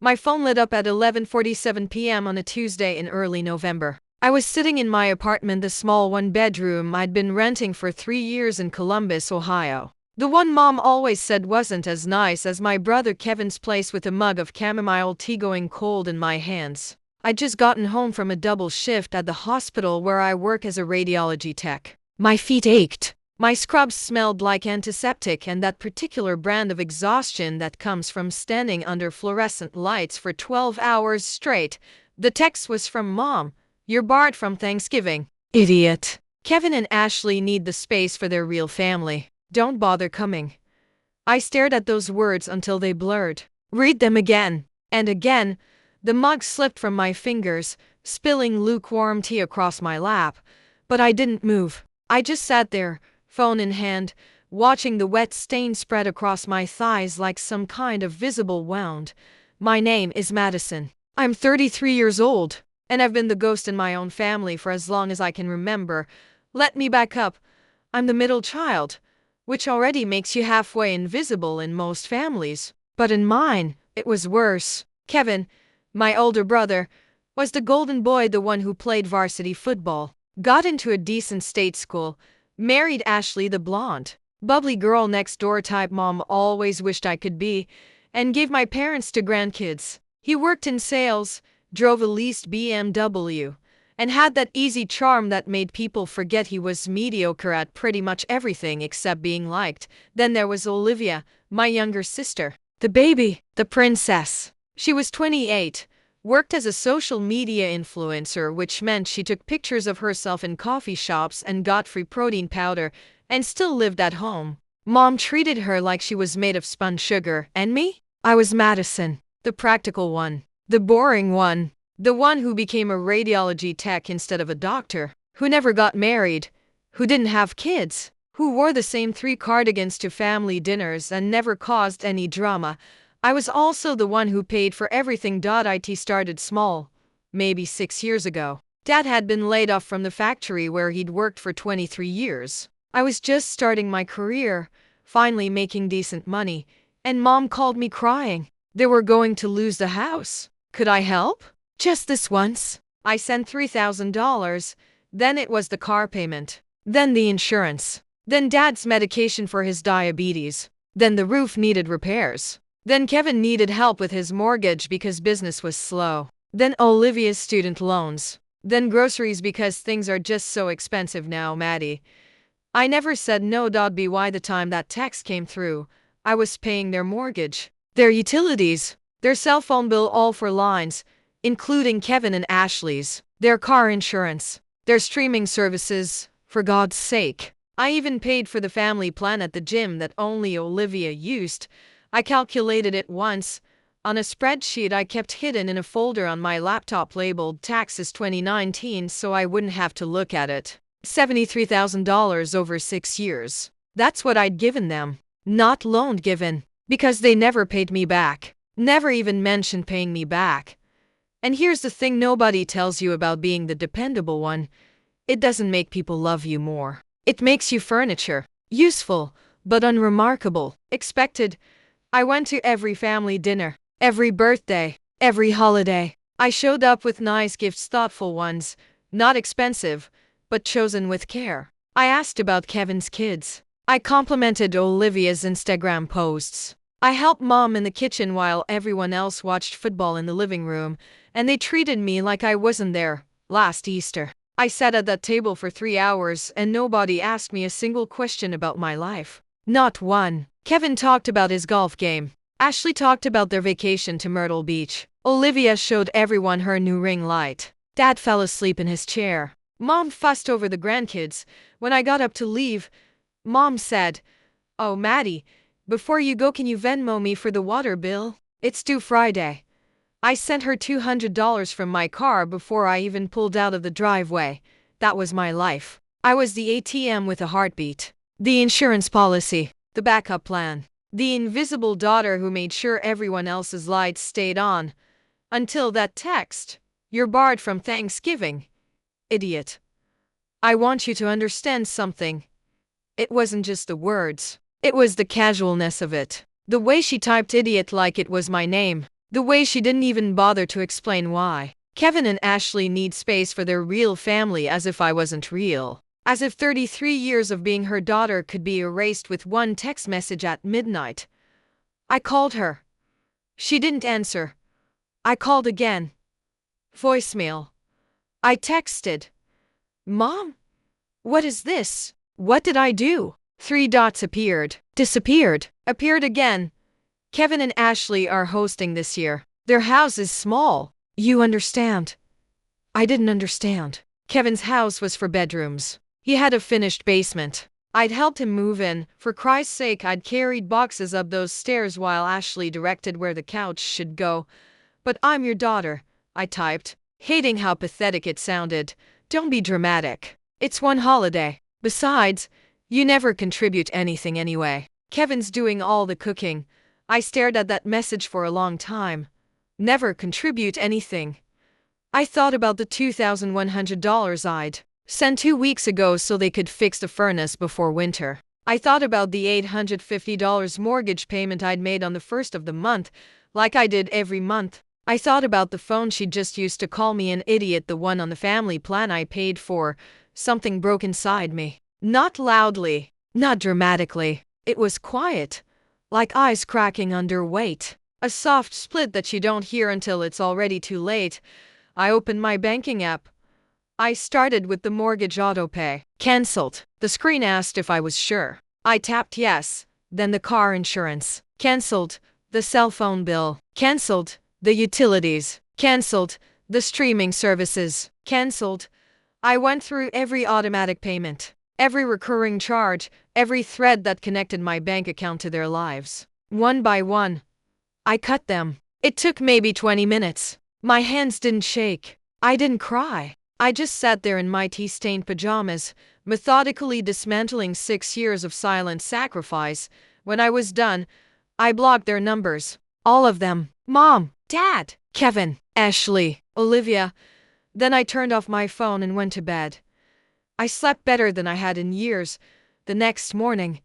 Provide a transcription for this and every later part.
My phone lit up at 11:47 p.m. on a Tuesday in early November. I was sitting in my apartment, the small one-bedroom I'd been renting for 3 years in Columbus, Ohio. The one Mom always said wasn't as nice as my brother Kevin's place, with a mug of chamomile tea going cold in my hands. I'd just gotten home from a double shift at the hospital where I work as a radiology tech. My feet ached. My scrubs smelled like antiseptic and that particular brand of exhaustion that comes from standing under fluorescent lights for 12 hours straight. The text was from Mom. "You're barred from Thanksgiving. Idiot. Kevin and Ashley need the space for their real family. Don't bother coming." I stared at those words until they blurred. Read them again. And again. The mug slipped from my fingers, spilling lukewarm tea across my lap. But I didn't move. I just sat there, phone in hand, watching the wet stain spread across my thighs like some kind of visible wound. My name is Madison. I'm 33 years old, and I've been the ghost in my own family for as long as I can remember. Let me back up. I'm the middle child, which already makes you halfway invisible in most families. But in mine, it was worse. Kevin, my older brother, was the golden boy, the one who played varsity football, got into a decent state school, married Ashley, the blonde, bubbly girl next door type Mom always wished I could be, and gave my parents to grandkids. He worked in sales, drove a leased BMW, and had that easy charm that made people forget he was mediocre at pretty much everything except being liked. Then there was Olivia, my younger sister, the baby, the princess. She was 28, worked as a social media influencer, which meant she took pictures of herself in coffee shops and got free protein powder, and still lived at home. Mom treated her like she was made of spun sugar, and me? I was Madison, the practical one, the boring one, the one who became a radiology tech instead of a doctor, who never got married, who didn't have kids, who wore the same 3 cardigans to family dinners and never caused any drama. I was also the one who paid for everything. It started small, maybe 6 years ago. Dad had been laid off from the factory where he'd worked for 23 years. I was just starting my career, finally making decent money, and Mom called me crying. They were going to lose the house. Could I help? Just this once. I sent $3,000, then it was the car payment, then the insurance, then Dad's medication for his diabetes, then the roof needed repairs. Then Kevin needed help with his mortgage because business was slow. Then Olivia's student loans. Then groceries because things are just so expensive now, Maddie. I never said no. By the time that text came through, I was paying their mortgage, their utilities, their cell phone bill, all 4 lines, including Kevin and Ashley's, their car insurance, their streaming services, for God's sake. I even paid for the family plan at the gym that only Olivia used. I calculated it once, on a spreadsheet I kept hidden in a folder on my laptop labeled Taxes 2019 so I wouldn't have to look at it. $73,000 over 6 years. That's what I'd given them. Not loaned, given. Because they never paid me back. Never even mentioned paying me back. And here's the thing nobody tells you about being the dependable one. It doesn't make people love you more. It makes you furniture. Useful, but unremarkable. Expected. I went to every family dinner, every birthday, every holiday. I showed up with nice gifts, thoughtful ones, not expensive, but chosen with care. I asked about Kevin's kids. I complimented Olivia's Instagram posts. I helped Mom in the kitchen while everyone else watched football in the living room, and they treated me like I wasn't there. Last Easter, I sat at that table for 3 hours and nobody asked me a single question about my life. Not one. Kevin talked about his golf game. Ashley talked about their vacation to Myrtle Beach. Olivia showed everyone her new ring light. Dad fell asleep in his chair. Mom fussed over the grandkids. When I got up to leave, Mom said, "Oh, Maddie, before you go, can you Venmo me for the water bill? It's due Friday." I sent her $200 from my car before I even pulled out of the driveway. That was my life. I was the ATM with a heartbeat. The insurance policy. The backup plan. The invisible daughter who made sure everyone else's lights stayed on. Until that text. "You're barred from Thanksgiving. Idiot." I want you to understand something. It wasn't just the words. It was the casualness of it. The way she typed idiot like it was my name. The way she didn't even bother to explain why. Kevin and Ashley need space for their real family, as if I wasn't real. As if 33 years of being her daughter could be erased with one text message at midnight. I called her. She didn't answer. I called again. Voicemail. I texted. Mom? What is this? What did I do? 3 dots appeared. Disappeared. Appeared again. Kevin and Ashley are hosting this year. Their house is small. You understand? I didn't understand. Kevin's house was for bedrooms. He had a finished basement. I'd helped him move in. For Christ's sake, I'd carried boxes up those stairs while Ashley directed where the couch should go. But I'm your daughter, I typed, hating how pathetic it sounded. Don't be dramatic. It's one holiday. Besides, you never contribute anything anyway. Kevin's doing all the cooking. I stared at that message for a long time. Never contribute anything. I thought about the $2,100 I'd sent 2 weeks ago so they could fix the furnace before winter. I thought about the $850 mortgage payment I'd made on the first of the month, like I did every month. I thought about the phone she just used to call me an idiot, the one on the family plan I paid for. Something broke inside me. Not loudly, not dramatically. It was quiet, like eyes cracking under weight. A soft split that you don't hear until it's already too late. I opened my banking app. I started with the mortgage autopay. Cancelled. The screen asked if I was sure. I tapped yes. Then the car insurance. Cancelled. The cell phone bill. Cancelled. The utilities. Cancelled. The streaming services. Cancelled. I went through every automatic payment, every recurring charge, every thread that connected my bank account to their lives. One by one, I cut them. It took maybe 20 minutes. My hands didn't shake. I didn't cry. I just sat there in my tea-stained pajamas, methodically dismantling 6 years of silent sacrifice. When I was done, I blocked their numbers. All of them. Mom, Dad, Kevin, Ashley, Olivia. Then I turned off my phone and went to bed. I slept better than I had in years. The next morning,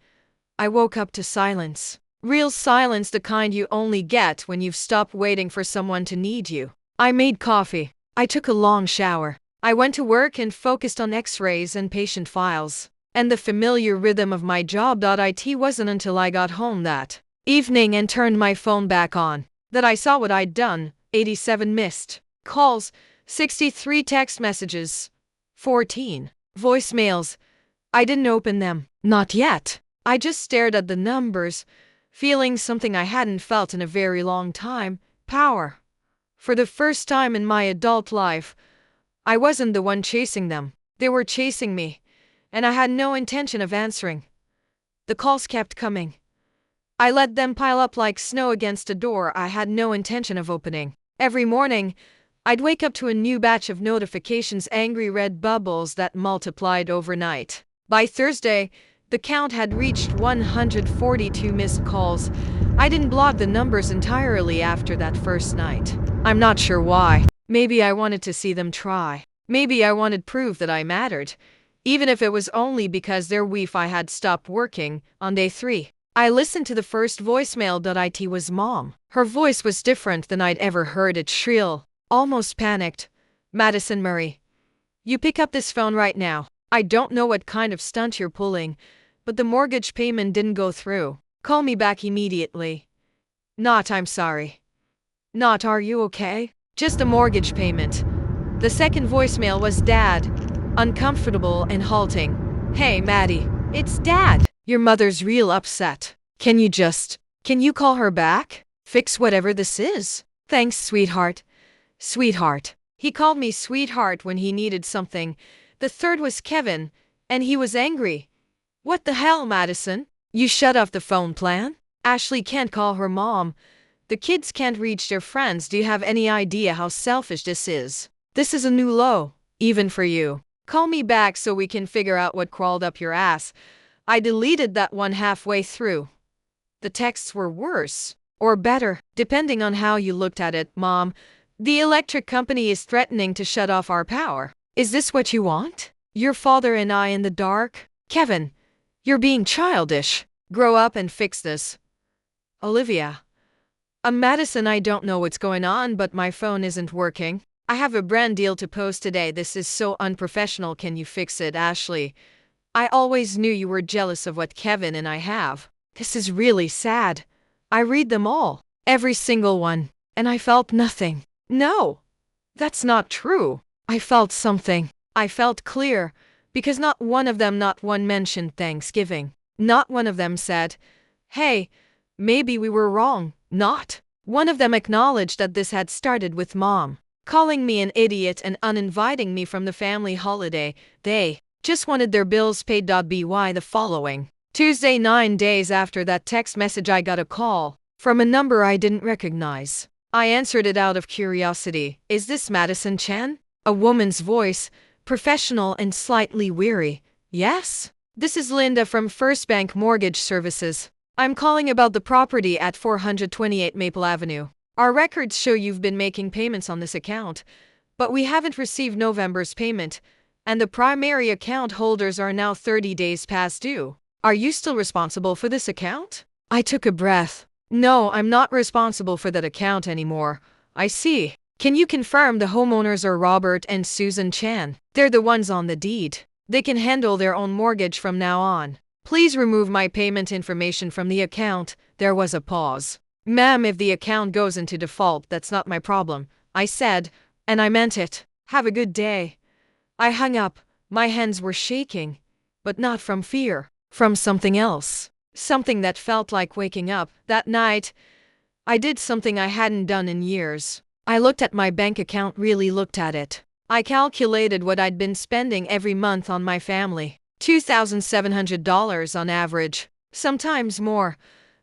I woke up to silence. Real silence, the kind you only get when you've stopped waiting for someone to need you. I made coffee. I took a long shower. I went to work and focused on x-rays and patient files. And the familiar rhythm of my job. It wasn't until I got home that evening and turned my phone back on that I saw what I'd done. 87 missed calls, 63 text messages, 14 voicemails. I didn't open them. Not yet. I just stared at the numbers, feeling something I hadn't felt in a very long time. Power. For the first time in my adult life, I wasn't the one chasing them. They were chasing me, and I had no intention of answering. The calls kept coming. I let them pile up like snow against a door I had no intention of opening. Every morning, I'd wake up to a new batch of notifications, angry red bubbles that multiplied overnight. By Thursday, the count had reached 142 missed calls. I didn't block the numbers entirely after that first night. I'm not sure why. Maybe I wanted to see them try. Maybe I wanted proof that I mattered, even if it was only because their Wi-Fi had stopped working on day 3. I listened to the first voicemail. It was Mom. Her voice was different than I'd ever heard it, shrill, almost panicked. Madison Murray, you pick up this phone right now. I don't know what kind of stunt you're pulling, but the mortgage payment didn't go through. Call me back immediately. Not I'm sorry. Not are you okay? Just the mortgage payment. The second voicemail was Dad, uncomfortable and halting. Hey Maddie, it's Dad. Your mother's real upset. Can you call her back? Fix whatever this is. Thanks, sweetheart. Sweetheart. He called me sweetheart when he needed something. The third was Kevin, and he was angry. What the hell, Madison? You shut off the phone plan? Ashley can't call her mom. The kids can't reach their friends. Do you have any idea how selfish this is? This is a new low, even for you. Call me back so we can figure out what crawled up your ass. I deleted that one halfway through. The texts were worse, or better, depending on how you looked at it. Mom, the electric company is threatening to shut off our power. Is this what you want? Your father and I in the dark? Kevin, you're being childish. Grow up and fix this. Olivia. Madison, I don't know what's going on, but my phone isn't working. I have a brand deal to post today. This is so unprofessional. Can you fix it, Ashley? I always knew you were jealous of what Kevin and I have. This is really sad. I read them all, every single one, and I felt nothing. No, that's not true. I felt something. I felt clear, because not one mentioned Thanksgiving. Not one of them said, hey, maybe we were wrong. Not one of them acknowledged that this had started with Mom calling me an idiot and uninviting me from the family holiday. They just wanted their bills paid. By the following Tuesday, 9 days after that text message, I got a call from a number I didn't recognize. I answered it out of curiosity. Is this Madison Chen? A woman's voice, professional and slightly weary. Yes. This is Linda from First Bank Mortgage Services. I'm calling about the property at 428 Maple Avenue. Our records show you've been making payments on this account, but we haven't received November's payment, and the primary account holders are now 30 days past due. Are you still responsible for this account? I took a breath. No, I'm not responsible for that account anymore. I see. Can you confirm the homeowners are Robert and Susan Chan? They're the ones on the deed. They can handle their own mortgage from now on. Please remove my payment information from the account. There was a pause. Ma'am, if the account goes into default, that's not my problem, I said, and I meant it. Have a good day. I hung up. My hands were shaking, but not from fear, from something else. Something that felt like waking up. That night, I did something I hadn't done in years. I looked at my bank account, really looked at it. I calculated what I'd been spending every month on my family. $2,700 on average, sometimes more.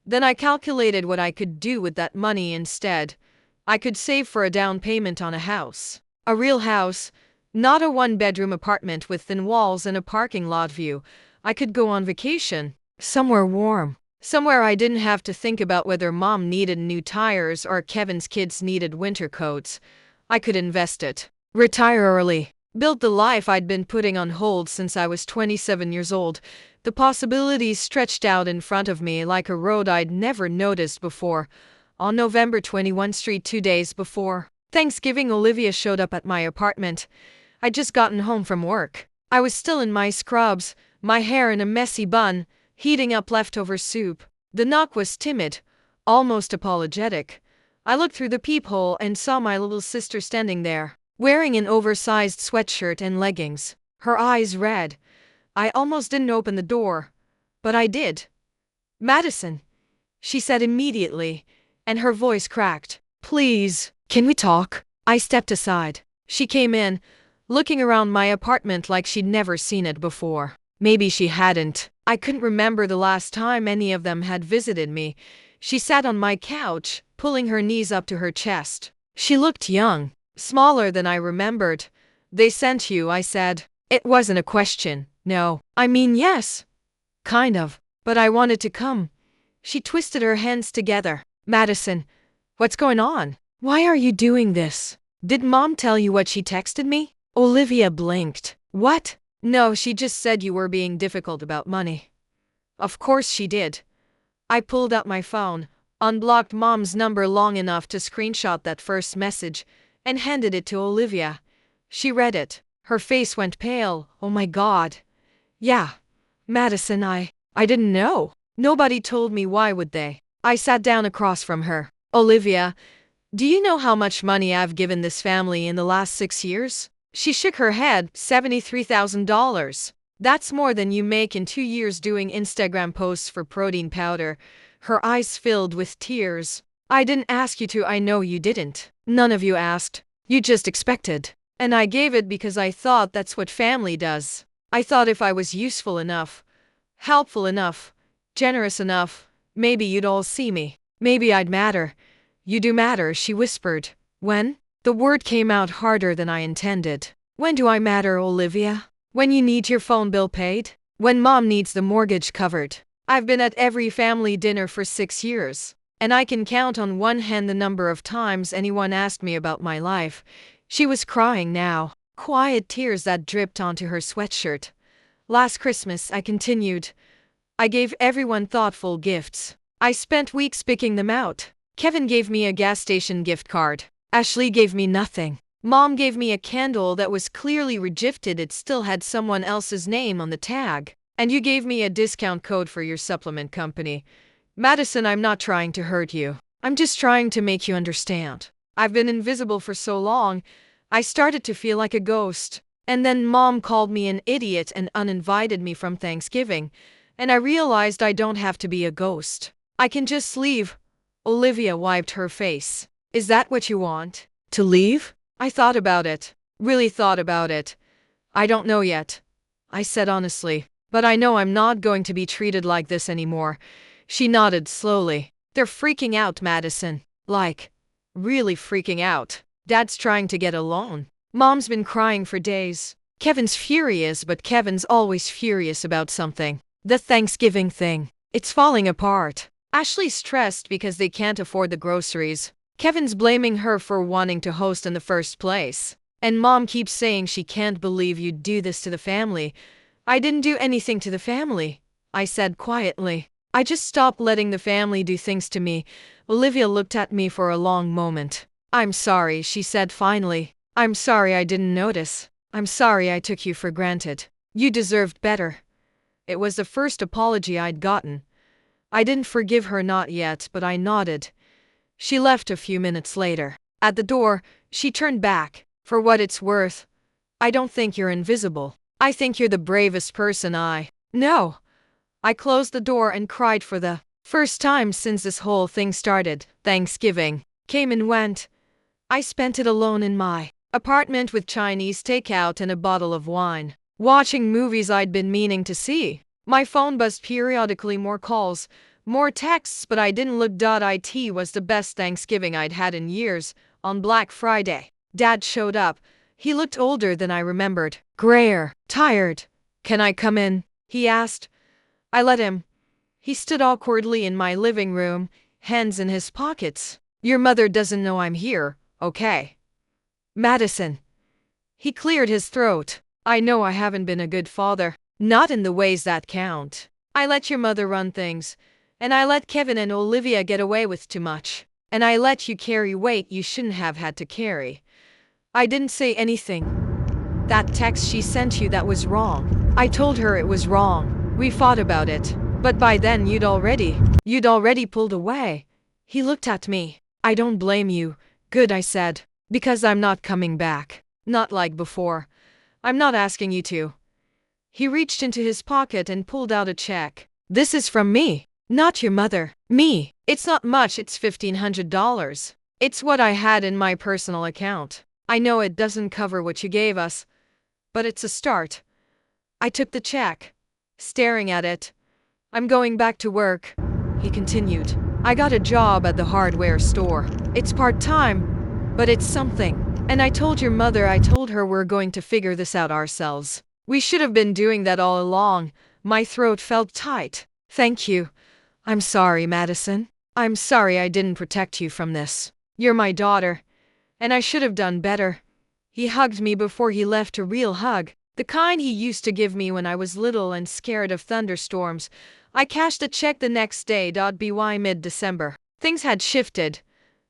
Then I calculated what I could do with that money instead. I could save for a down payment on a house. A real house, not a one-bedroom apartment with thin walls and a parking lot view. I could go on vacation, somewhere warm, somewhere I didn't have to think about whether Mom needed new tires or Kevin's kids needed winter coats. I could invest it, retire early, build the life I'd been putting on hold since I was 27 years old. The possibilities stretched out in front of me like a road I'd never noticed before. On November 21 Street, 2 days before Thanksgiving, Olivia showed up at my apartment. I'd just gotten home from work. I was still in my scrubs, my hair in a messy bun, heating up leftover soup. The knock was timid, almost apologetic. I looked through the peephole and saw my little sister standing there, wearing an oversized sweatshirt and leggings, her eyes red. I almost didn't open the door, but I did. Madison, she said immediately, and her voice cracked. Please, can we talk? I stepped aside. She came in, looking around my apartment like she'd never seen it before. Maybe she hadn't. I couldn't remember the last time any of them had visited me. She sat on my couch, pulling her knees up to her chest. She looked young, smaller than I remembered. They sent you, I said. It wasn't a question. No. I mean, yes. Kind of. But I wanted to come. She twisted her hands together. Madison, what's going on? Why are you doing this? Did Mom tell you what she texted me? Olivia blinked. What? No, she just said you were being difficult about money. Of course she did. I pulled out my phone, unblocked Mom's number long enough to screenshot that first message, and handed it to Olivia. She read it. Her face went pale. Oh my God. Yeah. Madison, I didn't know. Nobody told me, why would they? I sat down across from her. Olivia, do you know how much money I've given this family in the last 6 years? She shook her head. $73,000. That's more than you make in 2 years doing Instagram posts for protein powder. Her eyes filled with tears. I didn't ask you to. I know you didn't. None of you asked. You just expected. And I gave it because I thought that's what family does. I thought if I was useful enough, helpful enough, generous enough, maybe you'd all see me. Maybe I'd matter. You do matter, she whispered. When? The word came out harder than I intended. When do I matter, Olivia? When you need your phone bill paid? When Mom needs the mortgage covered? I've been at every family dinner for 6 years, and I can count on one hand the number of times anyone asked me about my life. She was crying now, quiet tears that dripped onto her sweatshirt. Last Christmas, I continued, I gave everyone thoughtful gifts. I spent weeks picking them out. Kevin gave me a gas station gift card. Ashley gave me nothing. Mom gave me a candle that was clearly regifted. It still had someone else's name on the tag. And you gave me a discount code for your supplement company. Madison, I'm not trying to hurt you. I'm just trying to make you understand. I've been invisible for so long, I started to feel like a ghost. And then Mom called me an idiot and uninvited me from Thanksgiving. And I realized I don't have to be a ghost. I can just leave. Olivia wiped her face. Is that what you want? To leave? I thought about it. Really thought about it. I don't know yet, I said honestly. But I know I'm not going to be treated like this anymore. She nodded slowly. They're freaking out, Madison. Like, really freaking out. Dad's trying to get a loan. Mom's been crying for days. Kevin's furious, but Kevin's always furious about something. The Thanksgiving thing. It's falling apart. Ashley's stressed because they can't afford the groceries. Kevin's blaming her for wanting to host in the first place. And Mom keeps saying she can't believe you'd do this to the family. I didn't do anything to the family, I said quietly. I just stopped letting the family do things to me. Olivia looked at me for a long moment. I'm sorry, she said finally. I'm sorry I didn't notice. I'm sorry I took you for granted. You deserved better. It was the first apology I'd gotten. I didn't forgive her, not yet, but I nodded. She left a few minutes later. At the door, she turned back. For what it's worth, I don't think you're invisible. I think you're the bravest person I know. I closed the door and cried for the first time since this whole thing started. Thanksgiving came and went. I spent it alone in my apartment with Chinese takeout and a bottle of wine, watching movies I'd been meaning to see. My phone buzzed periodically, more calls, more texts, but I didn't look. It was the best Thanksgiving I'd had in years. On Black Friday, Dad showed up. He looked older than I remembered. Grayer, tired. Can I come in? He asked. I let him. He stood awkwardly in my living room, hands in his pockets. Your mother doesn't know I'm here, okay? Madison. He cleared his throat. I know I haven't been a good father. Not in the ways that count. I let your mother run things. And I let Kevin and Olivia get away with too much. And I let you carry weight you shouldn't have had to carry. I didn't say anything. That text she sent you, that was wrong. I told her it was wrong. We fought about it. But by then you'd already pulled away. He looked at me. I don't blame you. Good, I said. Because I'm not coming back. Not like before. I'm not asking you to. He reached into his pocket and pulled out a check. This is from me. Not your mother. Me. It's not much, it's $1,500. It's what I had in my personal account. I know it doesn't cover what you gave us, but it's a start. I took the check, staring at it. I'm going back to work, he continued. I got a job at the hardware store. It's part-time, but it's something. And I told your mother, I told her we're going to figure this out ourselves. We should have been doing that all along. My throat felt tight. Thank you. I'm sorry, Madison. I'm sorry I didn't protect you from this. You're my daughter. And I should have done better. He hugged me before he left, a real hug. The kind he used to give me when I was little and scared of thunderstorms. I cashed the check the next day. By mid-December, things had shifted.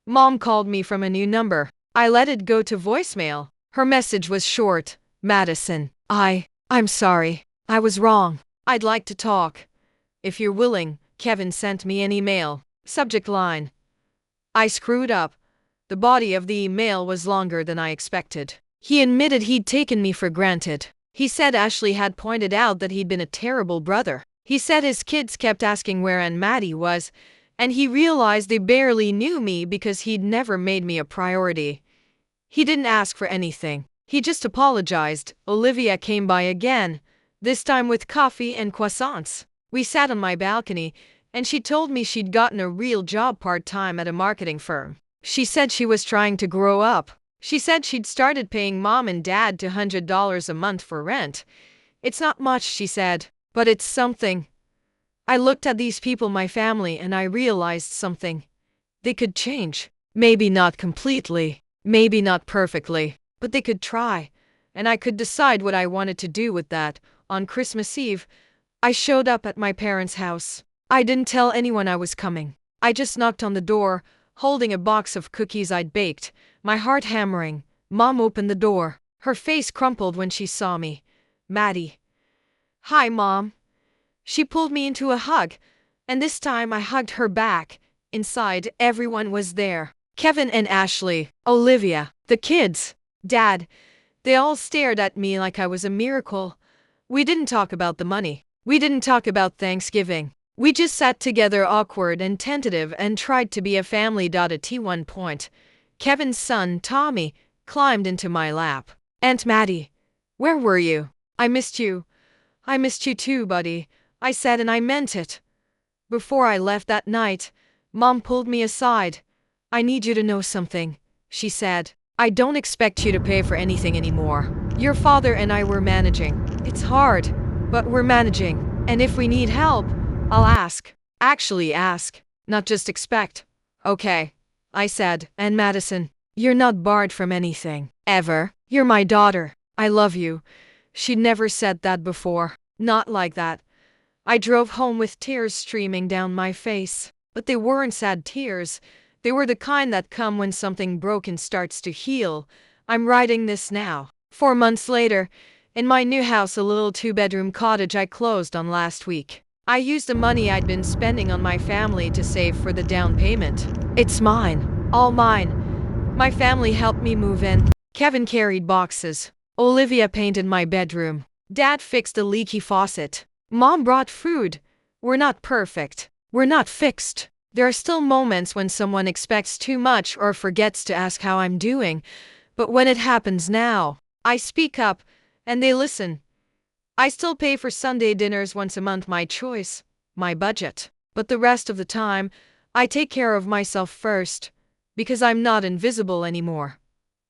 Mom called me from a new number. I let it go to voicemail. Her message was short. Madison, I'm sorry. I was wrong. I'd like to talk. If you're willing. Kevin sent me an email. Subject line. I screwed up. The body of the email was longer than I expected. He admitted he'd taken me for granted. He said Ashley had pointed out that he'd been a terrible brother. He said his kids kept asking where Aunt Maddie was, and he realized they barely knew me because he'd never made me a priority. He didn't ask for anything. He just apologized. Olivia came by again, this time with coffee and croissants. We sat on my balcony, and she told me she'd gotten a real job part-time at a marketing firm. She said she was trying to grow up. She said she'd started paying Mom and Dad $200 a month for rent. It's not much, she said, but it's something. I looked at these people, my family, and I realized something. They could change. Maybe not completely, maybe not perfectly, but they could try. And I could decide what I wanted to do with that. On Christmas Eve, I showed up at my parents' house. I didn't tell anyone I was coming. I just knocked on the door, holding a box of cookies I'd baked, my heart hammering. Mom opened the door. Her face crumpled when she saw me. Maddie. Hi, Mom. She pulled me into a hug, and this time I hugged her back. Inside, everyone was there. Kevin and Ashley, Olivia, the kids, Dad. They all stared at me like I was a miracle. We didn't talk about the money. We didn't talk about Thanksgiving. We just sat together awkward and tentative and tried to be a family. At one point, Kevin's son, Tommy, climbed into my lap. Aunt Maddie, where were you? I missed you. I missed you too, buddy, I said, and I meant it. Before I left that night, Mom pulled me aside. I need you to know something, she said. I don't expect you to pay for anything anymore. Your father and I were managing. It's hard, but we're managing. And if we need help, I'll ask. Actually ask, not just expect. Okay, I said. And Madison, you're not barred from anything. Ever. You're my daughter. I love you. She'd never said that before. Not like that. I drove home with tears streaming down my face. But they weren't sad tears. They were the kind that come when something broken starts to heal. I'm writing this now. 4 months later, in my new house, a little 2-bedroom cottage I closed on last week. I used the money I'd been spending on my family to save for the down payment. It's mine. All mine. My family helped me move in. Kevin carried boxes. Olivia painted my bedroom. Dad fixed a leaky faucet. Mom brought food. We're not perfect. We're not fixed. There are still moments when someone expects too much or forgets to ask how I'm doing. But when it happens now, I speak up, and they listen. I still pay for Sunday dinners once a month, my choice, my budget. But the rest of the time, I take care of myself first, because I'm not invisible anymore.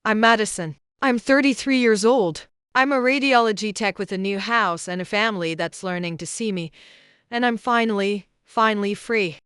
I'm Madison. I'm 33 years old. I'm a radiology tech with a new house and a family that's learning to see me. And I'm finally free.